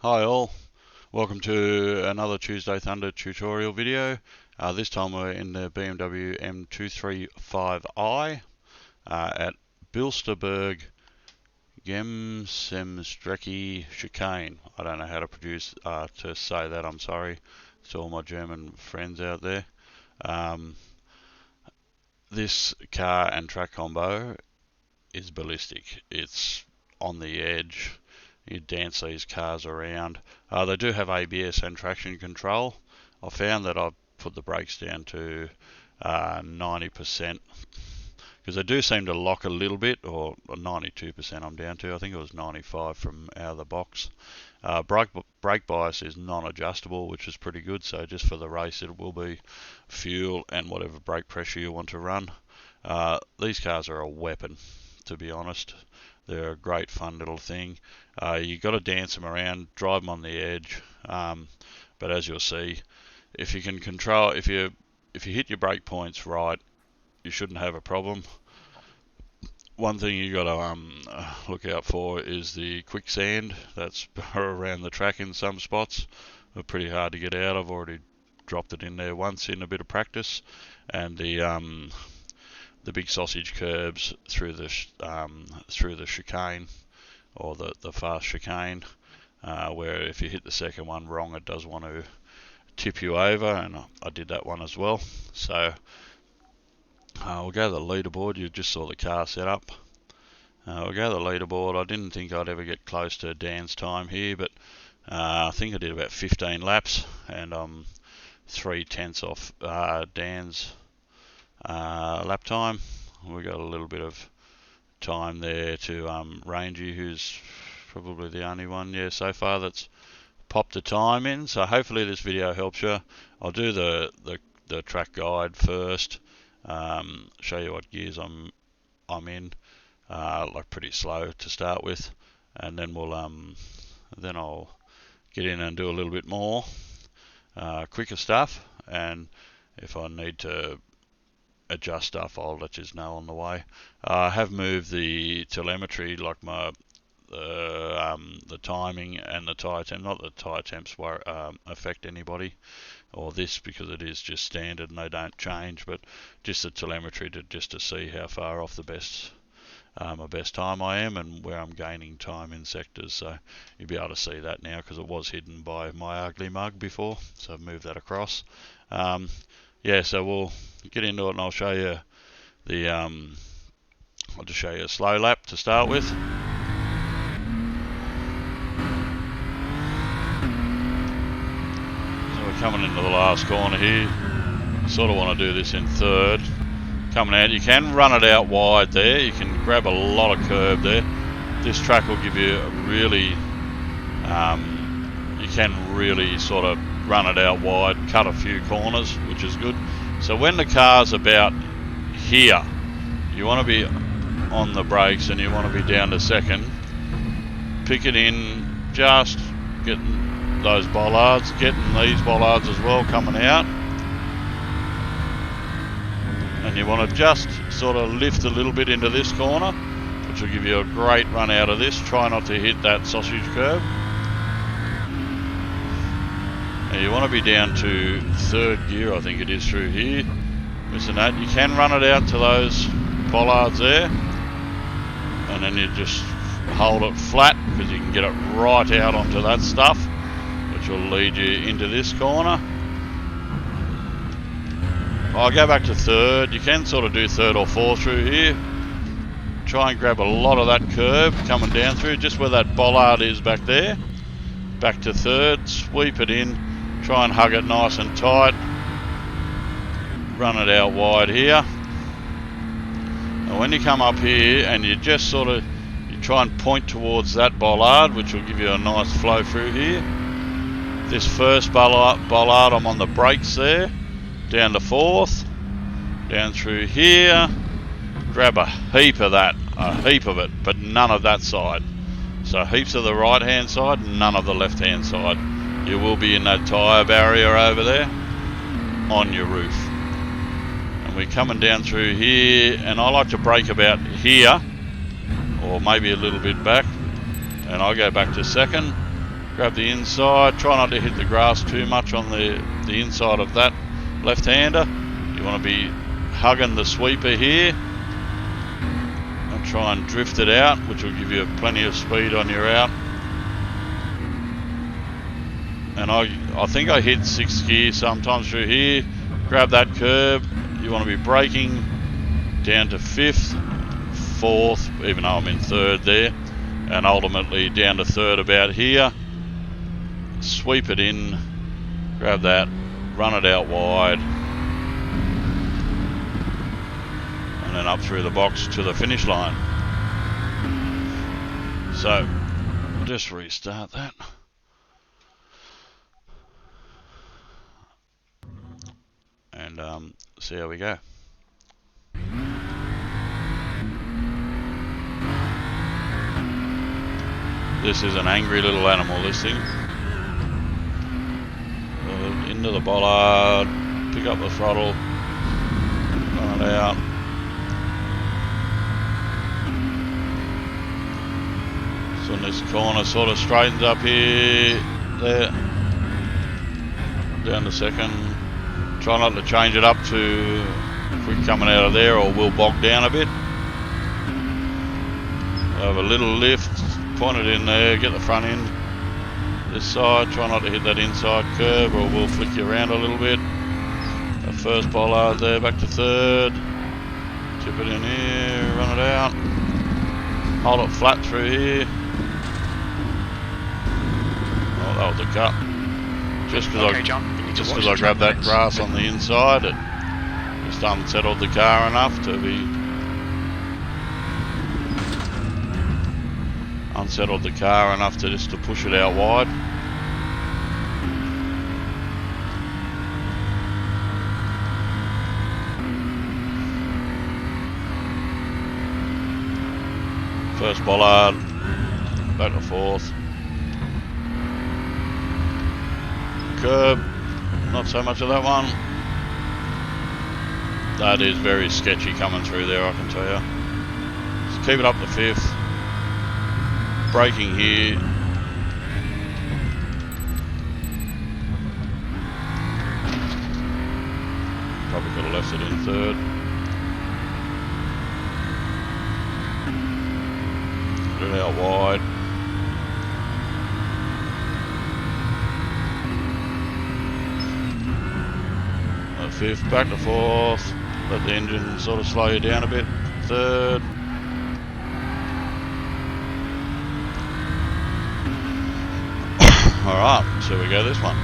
Hi all, welcome to another Tuesday Thunder tutorial video. This time we're in the BMW M235i at Bilsterberg Simracing chicane. I don't know how to say that, I'm sorry to all my German friends out there. This car and track combo is ballistic. It's on the edge. You dance these cars around. They do have ABS and traction control. I found that I've put the brakes down to 90% because they do seem to lock a little bit, or 92% I'm down to. I think it was 95 from out of the box. Brake bias is non-adjustable, which is pretty good, so just for the race it will be fuel and whatever brake pressure you want to run. These cars are a weapon, to be honest. They're a great fun little thing. You got to dance them around, drive them on the edge. But as you'll see, if you can control, if you hit your brake points right, you shouldn't have a problem. One thing you got to look out for is the quicksand that's around the track in some spots. They're pretty hard to get out. I've already dropped it in there once in a bit of practice, and the big sausage curbs through the chicane, or the fast chicane, where if you hit the second one wrong, it does want to tip you over, and I did that one as well. So we'll go to the leaderboard. You just saw the car set up. We'll go to the leaderboard. I didn't think I'd ever get close to Dan's time here, but I think I did about 15 laps, and I'm 3/10 off Dan's lap time. We got a little bit of time there to Rangy, who's probably the only one so far that's popped a time in. So hopefully this video helps you. I'll do the track guide first, show you what gears I'm in, like pretty slow to start with, and then I'll get in and do a little bit more quicker stuff, and if I need to adjust stuff, I'll let you know on the way. I have moved the telemetry, like the timing and the tyre temp. Not that tyre temps affect anybody, or this, because it is just standard and they don't change, but just the telemetry to see how far off my best time I am, and where I'm gaining time in sectors. So you'll be able to see that now, because it was hidden by my ugly mug before, so I've moved that across. So we'll get into it, and I'll show you I'll just show you a slow lap to start with. So we're coming into the last corner here. I sort of want to do this in third. Coming out, you can run it out wide there. You can grab a lot of curb there. This track will give you a really, you can really sort of run it out wide, cut a few corners, which is good. So when the car's about here, you want to be on the brakes and you want to be down to second. Pick it in, just getting those bollards, getting these bollards as well coming out. And you want to just sort of lift a little bit into this corner, which will give you a great run out of this. Try not to hit that sausage curb. Now you want to be down to third gear, I think it is, through here. Listen, that you can run it out to those bollards there, and then you just hold it flat, because you can get it right out onto that stuff, which will lead you into this corner. I'll go back to third. You can sort of do third or fourth through here. Try and grab a lot of that curb coming down through, just where that bollard is back there. Back to third, sweep it in, try and hug it nice and tight. Run it out wide here. And when you come up here and you just sort of, you try and point towards that bollard, which will give you a nice flow through here. This first bollard, I'm on the brakes there. Down to fourth, down through here, grab a heap of that, a heap of it, but none of that side. So heaps of the right hand side, none of the left hand side. You will be in that tyre barrier over there on your roof. And we're coming down through here, and I like to brake about here, or maybe a little bit back, and I go back to second, grab the inside, try not to hit the grass too much on the inside of that left-hander. You want to be hugging the sweeper here and try and drift it out, which will give you plenty of speed on your out. And I think I hit 6th gear sometimes through here. Grab that curb. You want to be braking down to 5th, 4th, even though I'm in 3rd there, and ultimately down to 3rd about here. Sweep it in, grab that, run it out wide, and then up through the box to the finish line. So I'll just restart that. And see how we go. This is an angry little animal, this thing. Into the bollard, pick up the throttle, run it out. So in this corner sort of straightens up here, there, down to 2nd. Try not to change it up too quick coming out of there or we'll bog down a bit. Have a little lift, point it in there, get the front end this side, try not to hit that inside curb or we'll flick you around a little bit. The first bollard there, back to 3rd, tip it in here, run it out, hold it flat through here. Oh, that was a cut. Just because I grabbed that grass on the inside, it just unsettled the car enough to be just to push it out wide. First bollard, back to 4th. Curb, not so much of that one. That is very sketchy coming through there, I can tell you. Just keep it up to 5th. Braking here. Probably could have left it in 3rd. Put it out wide. 5th, back to 4th, let the engine sort of slow you down a bit, 3rd, alright, so we go this one.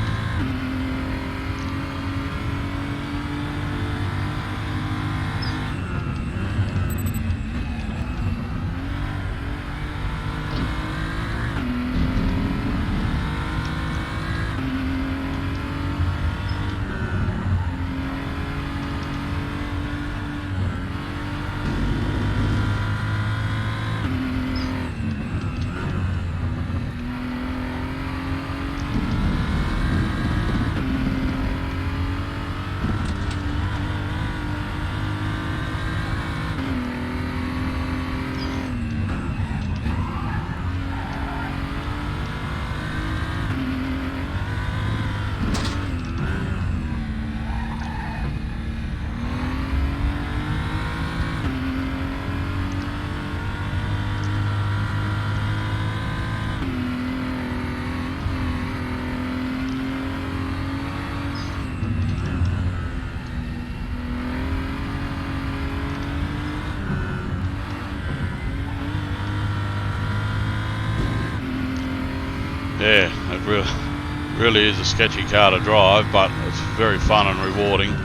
Yeah, it really is a sketchy car to drive, but it's very fun and rewarding.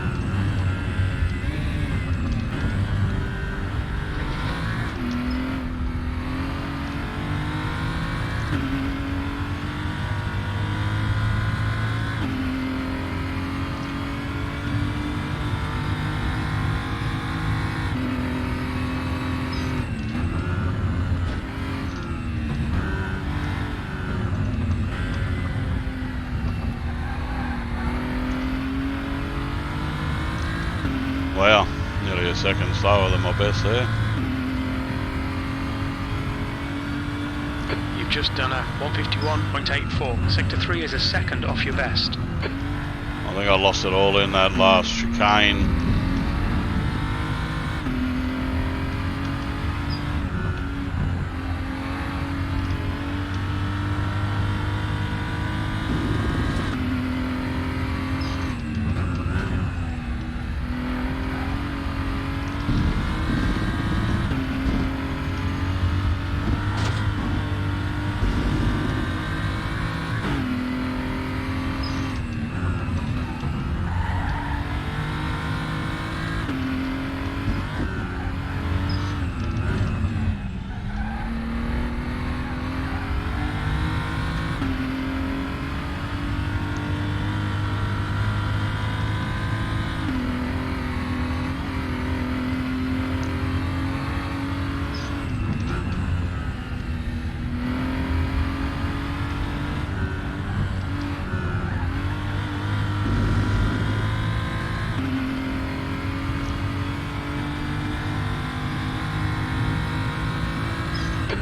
Wow, nearly a second slower than my best there. You've just done a 151.84. Sector 3 is a second off your best. I think I lost it all in that last chicane.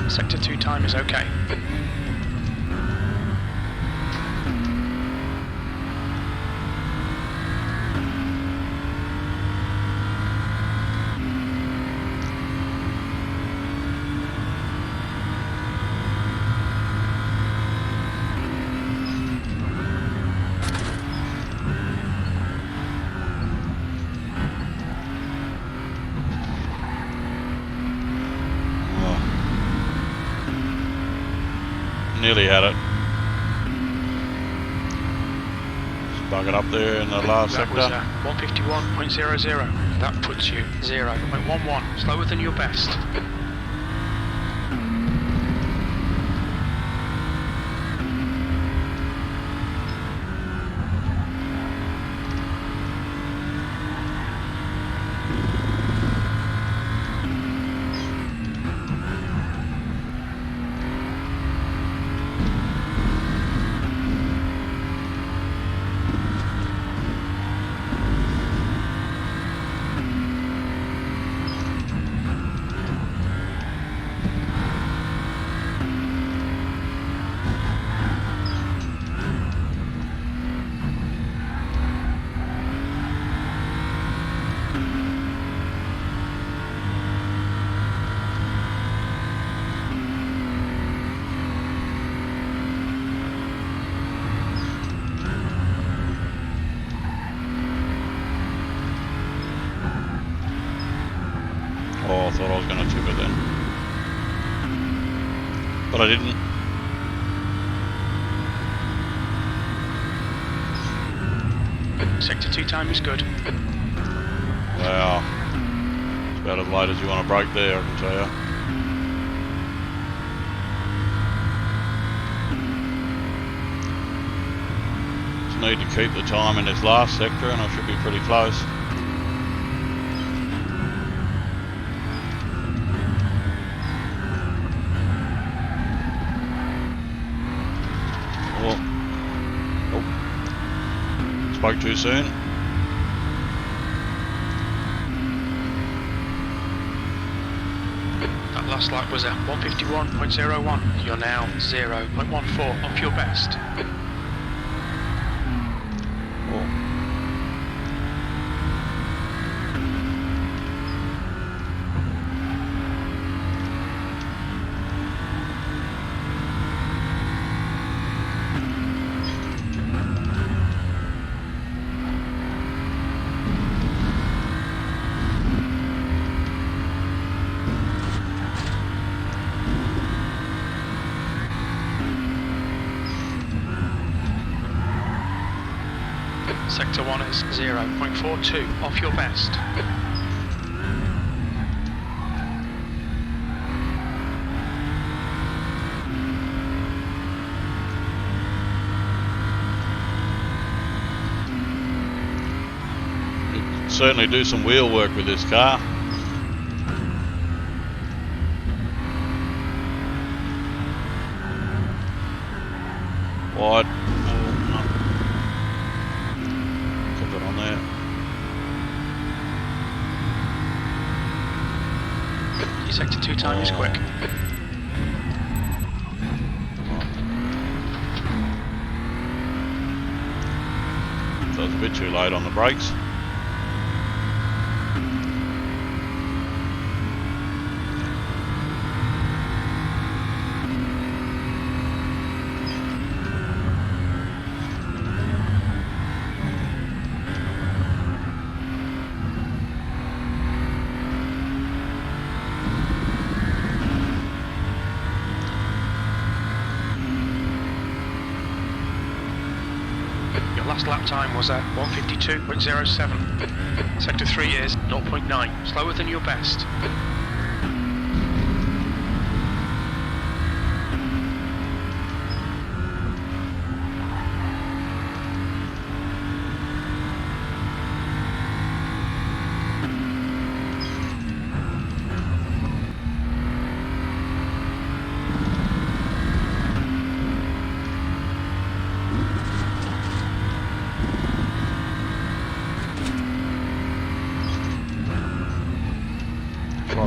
Sector 2 time is okay. Nearly had it. Just bug it up there in the last sector. That was 151.00. That puts you 0.11, slower than your best. Oh, I thought I was going to tip it then. But I didn't. Sector 2 time is good. Wow. It's about as late as you want to break there, I can tell you. Just need to keep the time in this last sector and I should be pretty close. Spoke too soon. That last lap was at 151.01. You're now 0.14 off your best. Sector 1 is 0.42 off your best. You can certainly do some wheel work with this car. Wide. On there. Your sector 2 time is quick. I was a bit too late on the brakes. Last lap time was at 1:52.07. Sector 3 is 0.9, slower than your best.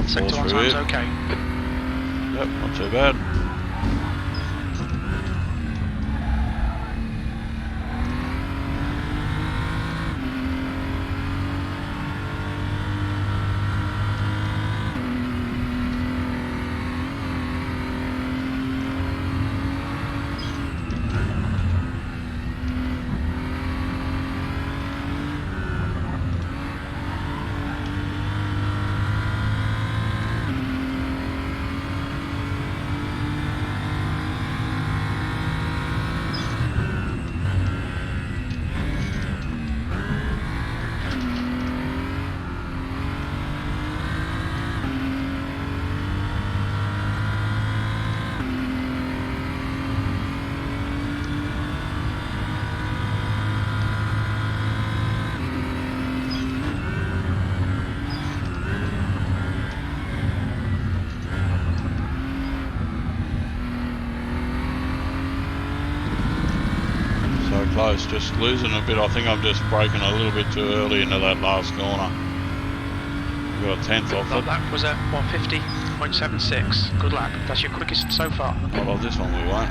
Sector 1 time's okay. Yep, not too bad. Close, just losing a bit. I think I'm just braking a little bit too early into that last corner. Got a 10th off it. That was at 1:50.76. Good lap. That's your quickest so far. Well, on this one we won't.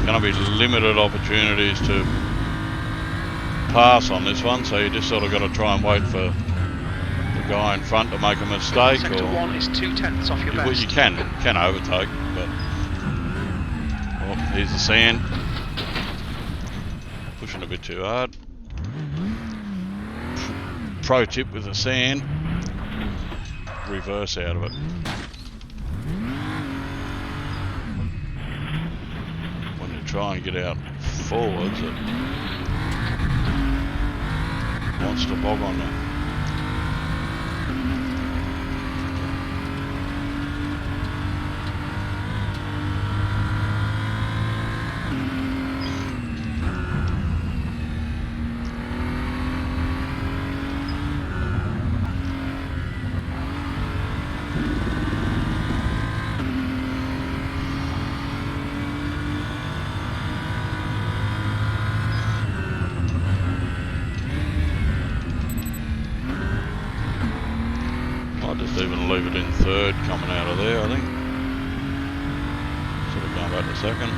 Going to be limited opportunities to pass on this one, so you just sort of got to try and wait for the guy in front to make a mistake. Sector 1 is 2/10 off your best. Well, you can overtake, but oh, here's the sand. Pushing a bit too hard. Pro tip with the sand, reverse out of it. Try and get out forwards, it wants to bog on you. Even leave it in third coming out of there, I think. Sort of going back to second.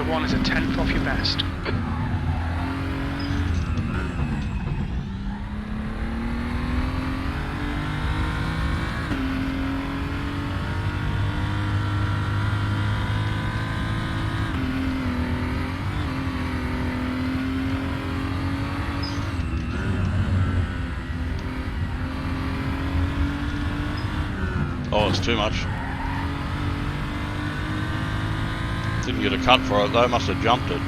1 is a tenth off your best. Oh, it's too much. Didn't get a cut for it though, must have jumped it.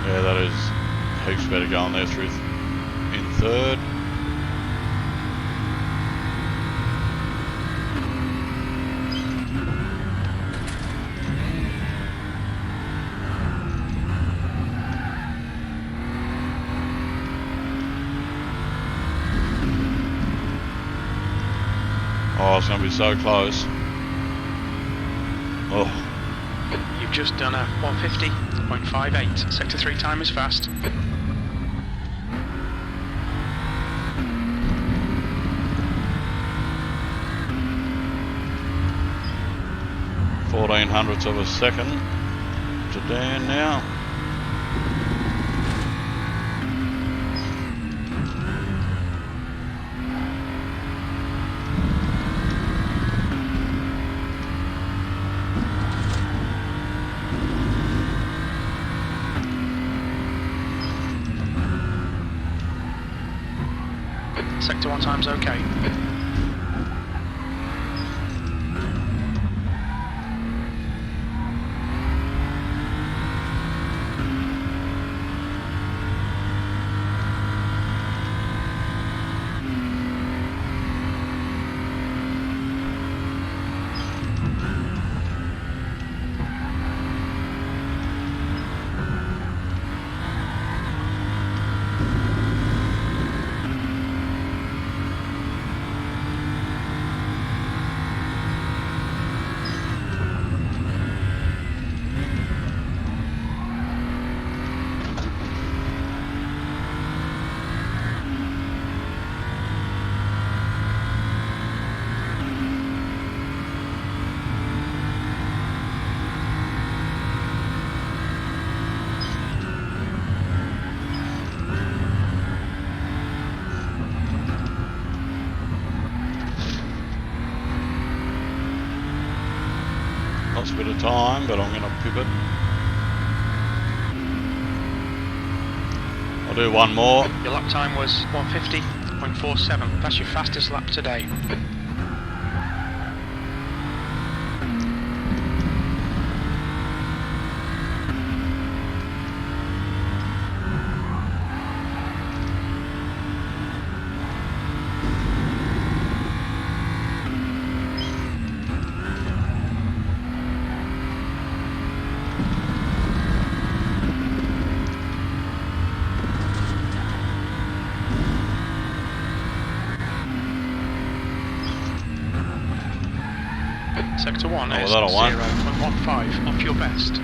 Yeah, that is heaps better going there through in third. Oh, it's going to be so close. Oh. You've just done a 150.58. Sector 3 time is fast. 1400ths of a second to Dan now. Sector 1 time's okay. Lost a bit of time, but I'm going to pivot. I'll do one more. Your lap time was 150.47. That's your fastest lap today. Sector 1 is 0.15 off your best.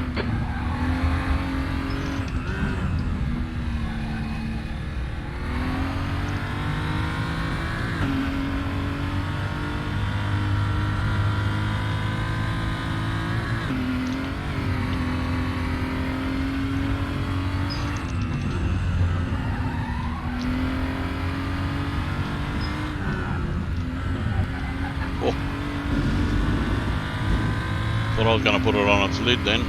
Thought I was going to put it on its lid then.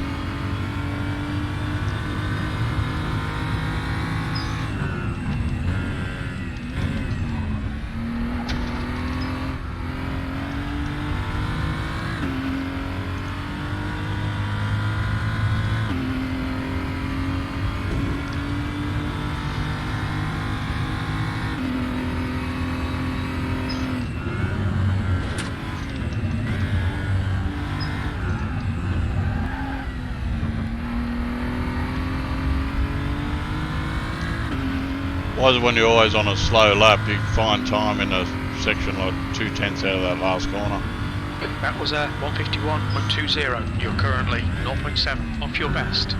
Why is it when you're always on a slow lap, you find time in a section like 2/10 out of that last corner? That was a 151.20. You're currently 0.7 off your best.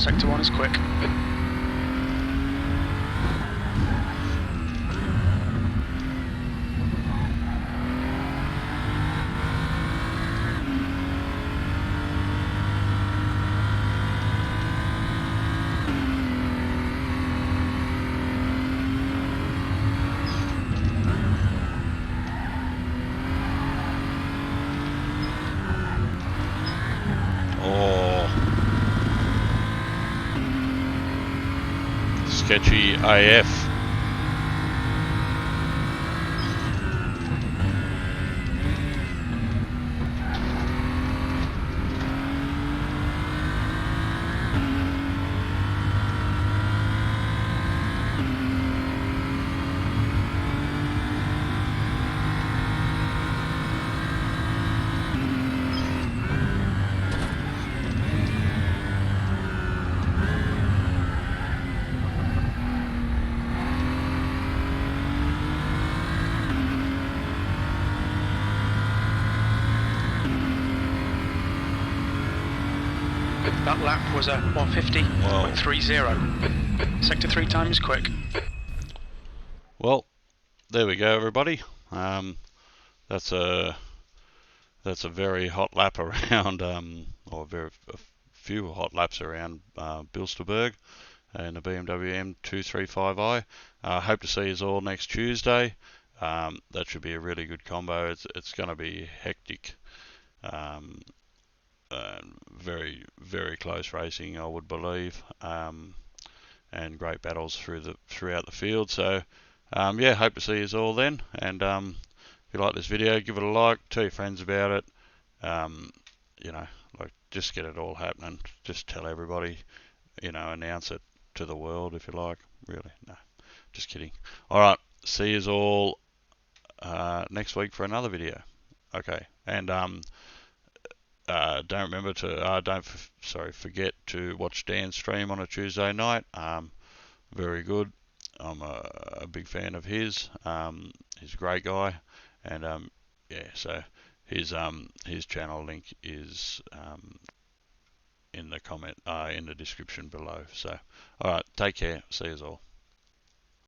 Sector 1 is quick. Oh, sketchy AF. That lap was a 150.30. Sector 3 time is quick. Well, there we go, everybody. That's a very hot lap around, or a few hot laps around Bilsterberg and the BMW M235i. Hope to see you all next Tuesday. That should be a really good combo. It's going to be hectic. Very, very close racing, I would believe, and great battles throughout the field. So, yeah, hope to see you all then. And if you like this video, give it a like, tell your friends about it. You know, like, just get it all happening. Just tell everybody, announce it to the world if you like. Really, no, just kidding. All right, see you all next week for another video. Okay, and forget to watch Dan's stream on a Tuesday night. Very good. I'm a big fan of his. He's a great guy, and yeah. So his channel link is in the description below. So, all right, take care. See you all.